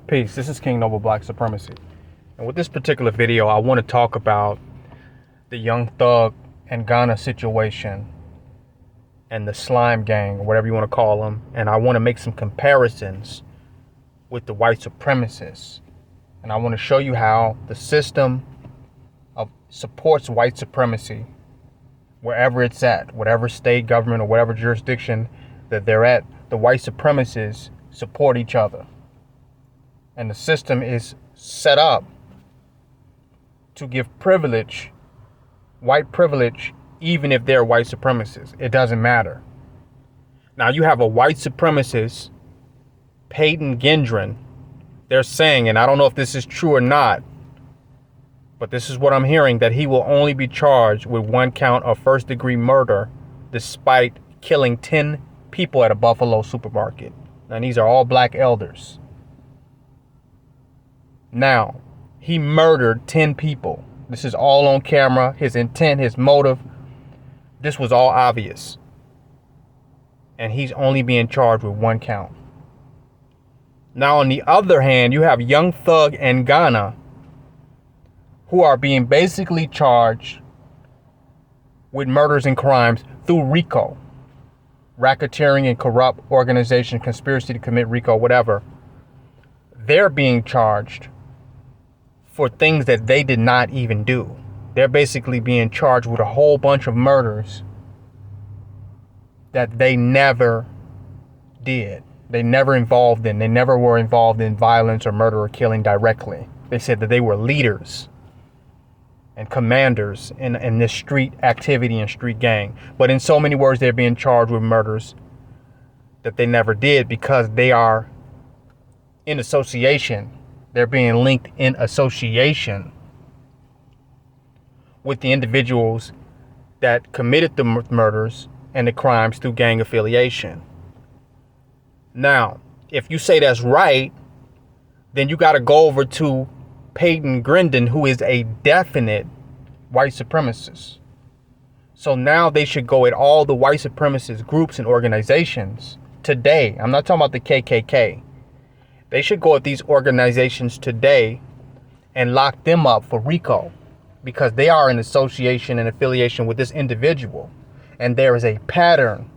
Peace, this is King Noble Black Supremacy. And with this particular video, I want to talk about the Young Thug and Ghana situation and the slime gang, or whatever you want to call them. And I want to make some comparisons with the white supremacists. And I want to show you how the system supports white supremacy wherever it's at, whatever state government or whatever jurisdiction that they're at. The white supremacists support each other. And the system is set up to give privilege, white privilege, even if they're white supremacists. It doesn't matter. Now you have a white supremacist, Peyton Gendron. They're saying, and I don't know if this is true or not, but this is what I'm hearing, that he will only be charged with 1 count of first-degree murder despite killing 10 people at a Buffalo supermarket. And these are all black elders. Now, he murdered 10 people. This is all on camera. His intent, his motive, this was all obvious. And he's only being charged with 1 count. Now, on the other hand, you have Young Thug and Ghana, who are being basically charged with murders and crimes through RICO. Racketeering and corrupt organization, conspiracy to commit RICO, whatever. They're being charged for things that they did not even do. They're basically being charged with a whole bunch of murders that they never did. They never involved in. They never were involved in violence or murder or killing directly. They said that they were leaders and commanders in this street activity and street gang. But in so many words, they're being charged with murders that they never did because they are in association. They're being linked in association with the individuals that committed the murders and the crimes through gang affiliation. Now, if you say that's right, then you got to go over to Peyton Gendron, who is a definite white supremacist. So now they should go at all the white supremacist groups and organizations today. I'm not talking about the KKK. They should go at these organizations today and lock them up for RICO because they are in association and affiliation with this individual. And there is a pattern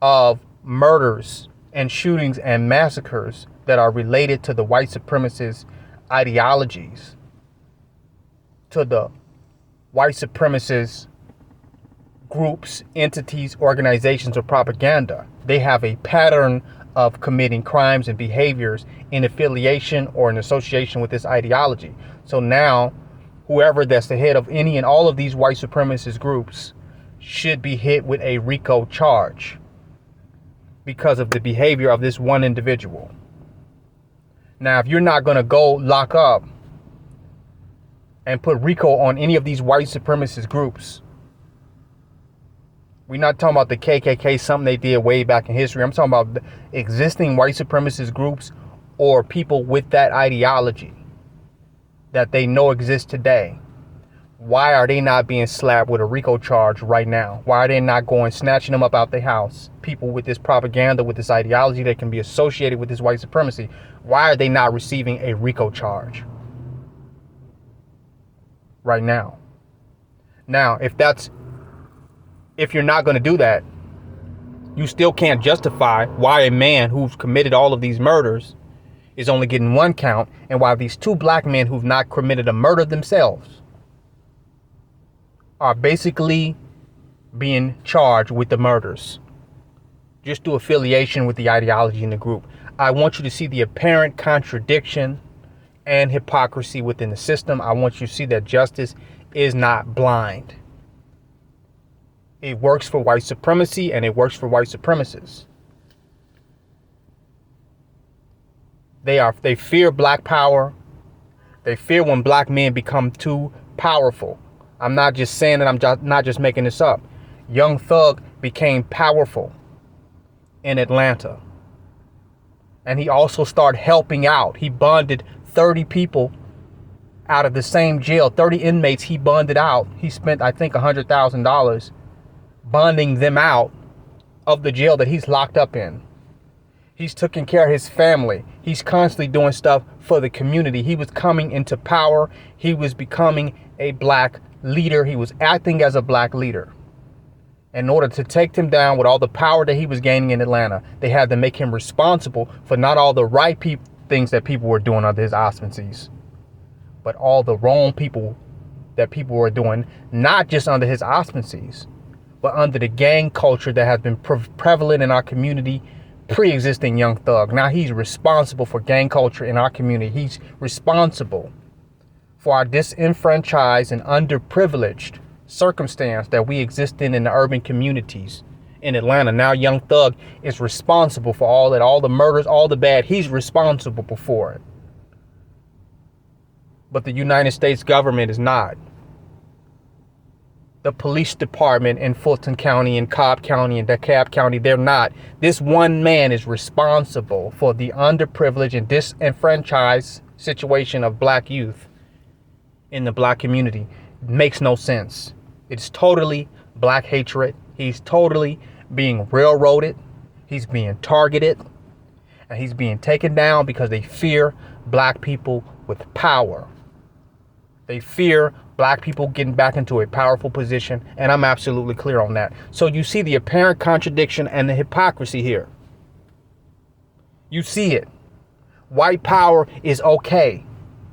of murders and shootings and massacres that are related to the white supremacist ideologies, to the white supremacist groups, entities, organizations, or propaganda. They have a pattern of committing crimes and behaviors in affiliation or in association with this ideology. So now, whoever that's the head of any and all of these white supremacist groups should be hit with a RICO charge because of the behavior of this one individual. Now, if you're not going to go lock up and put RICO on any of these white supremacist groups, we're not talking about the KKK, something they did way back in history. I'm talking about the existing white supremacist groups or people with that ideology that they know exists today. Why are they not being slapped with a RICO charge right now? Why are they not going, snatching them up out their house? People with this propaganda, with this ideology that can be associated with this white supremacy. Why are they not receiving a RICO charge right now? Now, if you're not going to do that, you still can't justify why a man who's committed all of these murders is only getting 1 count, and why these 2 black men who've not committed a murder themselves are basically being charged with the murders just through affiliation with the ideology in the group. I want you to see the apparent contradiction and hypocrisy within the system. I want you to see that justice is not blind. It works for white supremacy and it works for white supremacists. They fear black power. They fear when black men become too powerful. I'm not just saying that, not just making this up. Young Thug became powerful in Atlanta. And he also started helping out. He bonded 30 people out of the same jail, 30 inmates he bonded out. He spent, I think, $100,000 bonding them out of the jail that he's locked up in. He's taking care of his family. He's constantly doing stuff for the community. He was coming into power. He was becoming a black leader. He was acting as a black leader. In order to take him down with all the power that he was gaining in Atlanta, they had to make him responsible for not all the right things that people were doing under his auspices, but all the wrong people that people were doing, not just under his auspices, but under the gang culture that has been prevalent in our community pre-existing Young Thug. Now he's responsible for gang culture in our community. He's responsible for our disenfranchised and underprivileged circumstance that we exist in the urban communities in Atlanta. Now Young Thug is responsible for all that, all the murders, all the bad. He's responsible for it. But the United States government is not. The police department in Fulton County and Cobb County and DeKalb County, they're not. This one man is responsible for the underprivileged and disenfranchised situation of black youth in the black community. It makes no sense. It's totally black hatred. He's totally being railroaded. He's being targeted. And he's being taken down because they fear black people with power. They fear black people getting back into a powerful position, and I'm absolutely clear on that. So you see the apparent contradiction and the hypocrisy here. You see it. White power is okay.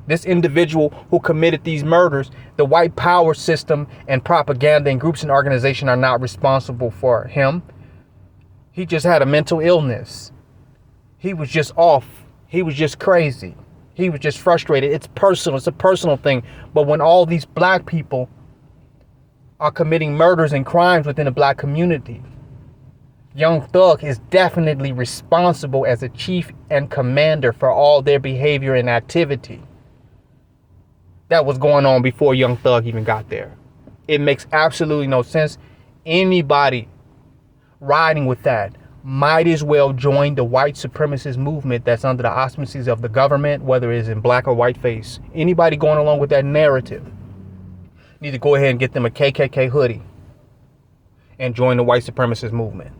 This individual who committed these murders, the white power system and propaganda and groups and organizations are not responsible for him. He just had a mental illness. He was just off. He was just crazy. He was just frustrated. It's personal. It's a personal thing. But when all these black people are committing murders and crimes within the black community, Young Thug is definitely responsible as a chief and commander for all their behavior and activity that was going on before Young Thug even got there. It makes absolutely no sense. Anybody riding with that might as well join the white supremacist movement that's under the auspices of the government, whether it's in black or white face. Anybody going along with that narrative need to go ahead and get them a KKK hoodie and join the white supremacist movement,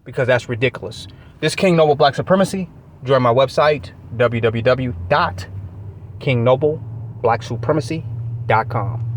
because that's ridiculous. This King Noble Black Supremacy. Join my website, www.kingnobleBlackSupremacy.com.